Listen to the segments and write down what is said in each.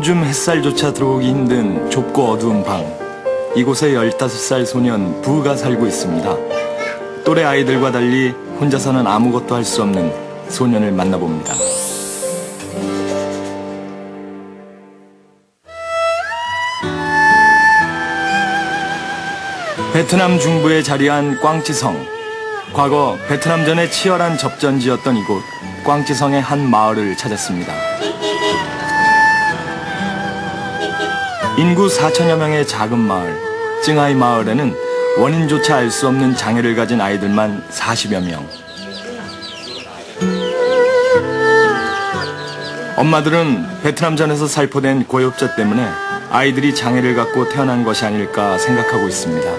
줌 햇살조차 들어오기 힘든 좁고 어두운 방. 이곳에 15살 소년 부가 살고 있습니다. 또래 아이들과 달리 혼자서는 아무것도 할 수 없는 소년을 만나봅니다. 베트남 중부에 자리한 꽝치성. 과거 베트남전의 치열한 접전지였던 이곳 꽝치성의 한 마을을 찾았습니다. 인구 4천여 명의 작은 마을, 찡하이 마을에는 원인조차 알 수 없는 장애를 가진 아이들만 40여 명. 엄마들은 베트남전에서 살포된 고엽제 때문에 아이들이 장애를 갖고 태어난 것이 아닐까 생각하고 있습니다.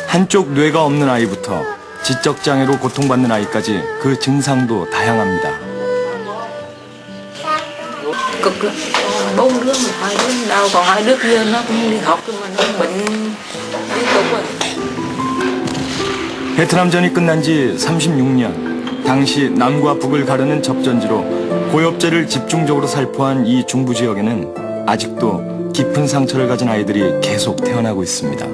한쪽 뇌가 없는 아이부터 지적장애로 고통받는 아이까지 그 증상도 다양합니다. Cực lắm, 4 đứa mà 2 đứa đau, còn 2 đứa kia nó cũng đi học nhưng mà nó bệnh liên tục rồi. 베트남전이 끝난 지 36년, 당시 남과 북을 가르는 접전지로 고엽제를 집중적으로 살포한 이 중부 지역에는 아직도 깊은 상처를 가진 아이들이 계속 태어나고 있습니다.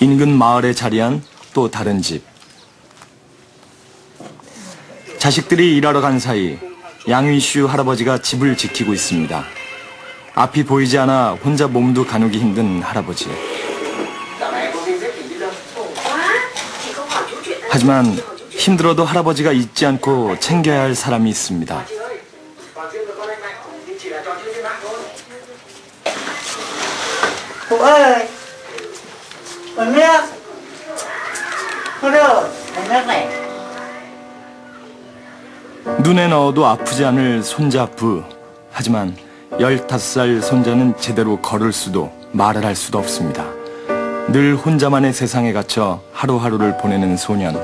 인근 마을에 자리한 또 다른 집. 자식들이 일하러 간 사이 양위슈 할아버지가 집을 지키고 있습니다. 앞이 보이지 않아 혼자 몸도 가누기 힘든 할아버지. 하지만 힘들어도 할아버지가 잊지 않고 챙겨야 할 사람이 있습니다. Phụ ơi, còn nước. Có đâu, lấy nước này. 눈에 넣어도 아프지 않을 손자 부. 하지만 15살 손자는 제대로 걸을 수도 말을 할 수도 없습니다. 늘 혼자만의 세상에 갇혀 하루하루를 보내는 소년.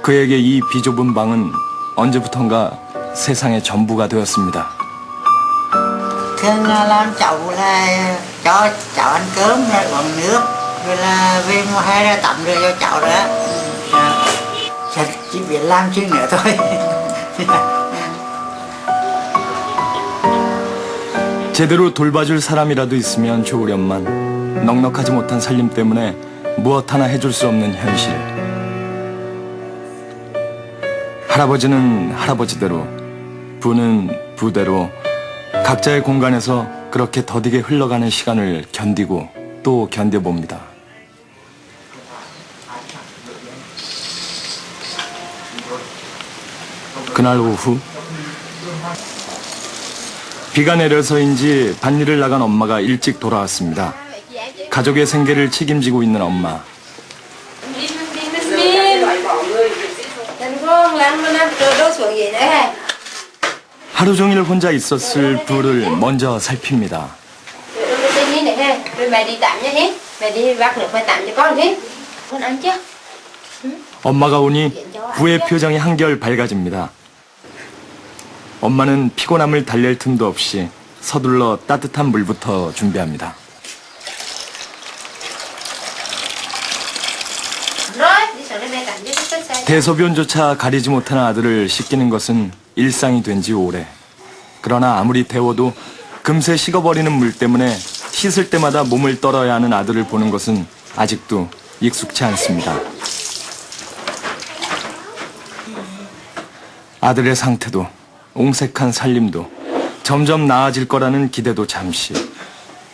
그에게 이 비좁은 방은 언제부턴가 세상의 전부가 되었습니다. Thường làm chậu là cho cháu ăn cơm rồi uống nước. Rồi là về mùa hè ra tắm rồi cho cháu đó. Chỉ biết làm chứ nữa thôi. 제대로 돌봐줄 사람이라도 있으면 좋으련만 넉넉하지 못한 살림 때문에 무엇 하나 해줄 수 없는 현실. 할아버지는 할아버지대로, 부는 부대로 각자의 공간에서 그렇게 더디게 흘러가는 시간을 견디고 또 견뎌봅니다. 그날 오후 비가 내려서인지 밭일을 나간 엄마가 일찍 돌아왔습니다. 가족의 생계를 책임지고 있는 엄마. 하루 종일 혼자 있었을 부를 먼저 살핍니다. 엄마가 오니 부의 표정이 한결 밝아집니다. 엄마는 피곤함을 달랠 틈도 없이 서둘러 따뜻한 물부터 준비합니다. 대소변조차 가리지 못하는 아들을 씻기는 것은 일상이 된 지 오래. 그러나 아무리 데워도 금세 식어버리는 물 때문에 씻을 때마다 몸을 떨어야 하는 아들을 보는 것은 아직도 익숙치 않습니다. 아들의 상태도 옹색한 살림도 점점 나아질 거라는 기대도 잠시.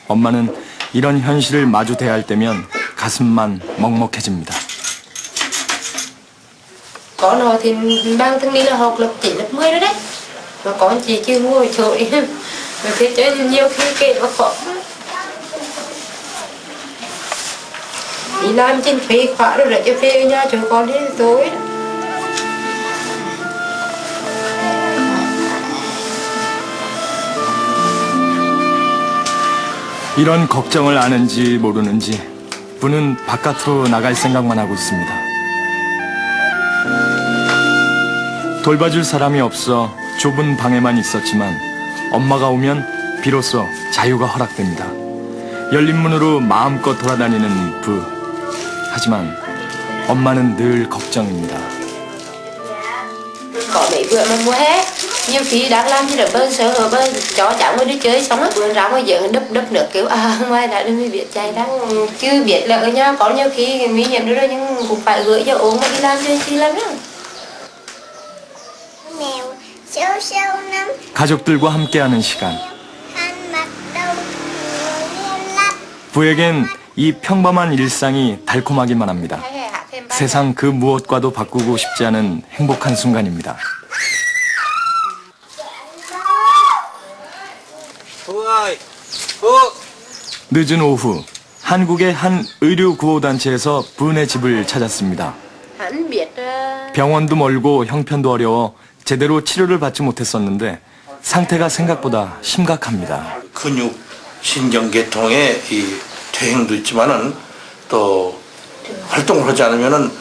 엄마는 이런 현실을 마주 대할 때면 가슴만 먹먹해집니다. Có nó thì ban thằng đi là học lớp 9, lớp 10 rồi đấy. Mà có anh chị chưa ngồi chơi. Rồi thế chơi nhiều khi kể nó khó. Đi làm trên phê khóa rồi lại cho phê ở nhà cho con đi tối. 이런 걱정을 아는지 모르는지 부는 바깥으로 나갈 생각만 하고 있습니다. 돌봐줄 사람이 없어 좁은 방에만 있었지만 엄마가 오면 비로소 자유가 허락됩니다. 열린 문으로 마음껏 돌아다니는 부부. 하지만 엄마는 늘 걱정입니다. Có mấy bữa mà mùa hè, nhiều khi đang làm thì đỡ bơi sơ hở bơi cho cháu mới đi chơi xong á, bữa ra ngoài giờ đập nước kiểu ngoài đã mới biết chạy đang chưa biết là ở nhà có nhiều khi nguy hiểm nữa rồi nhưng cũng phải gửi cho ốm mà đi làm chơi chi lắm đó. mèo sâu sâu nắm 가족들과 함께하는 시간. khăn mặt đầu liên lắc 부에겐 이 평범한 일상이 달콤하기만 합니다. 세상 그 무엇과도 바꾸고 싶지 않은 행복한 순간입니다. 늦은 오후, 한국의 한 의료구호단체에서 부은의 집을 찾았습니다. Hắn biết 병원도 멀고 형편도 어려워 제대로 치료를 받지 못했었는데 상태가 생각보다 심각합니다. 근육 신경계통의 이 퇴행도 있지만은 또 활동을 하지 않으면은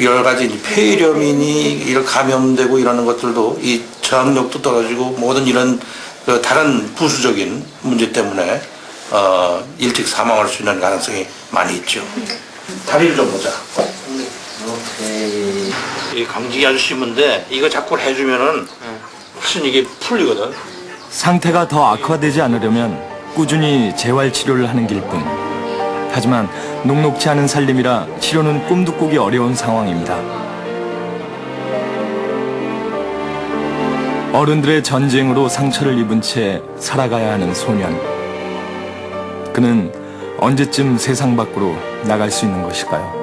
여러 가지 폐렴이니 이런 감염되고 이러는 것들도 이 저항력도 떨어지고 모든 이런 그 다른 부수적인 문제 때문에 일찍 사망할 수 있는 가능성이 많이 있죠. 다리를 좀 보자. 이 강직이 아저씨인데 이거 자꾸 해주면은 훨씬 이게 풀리거든. 상태가 더 악화되지 않으려면 꾸준히 재활 치료를 하는 길뿐. 하지만 녹록지 않은 살림이라 치료는 꿈도 꾸기 어려운 상황입니다. 어른들의 전쟁으로 상처를 입은 채 살아가야 하는 소년. 그는 언제쯤 세상 밖으로 나갈 수 있는 것일까요?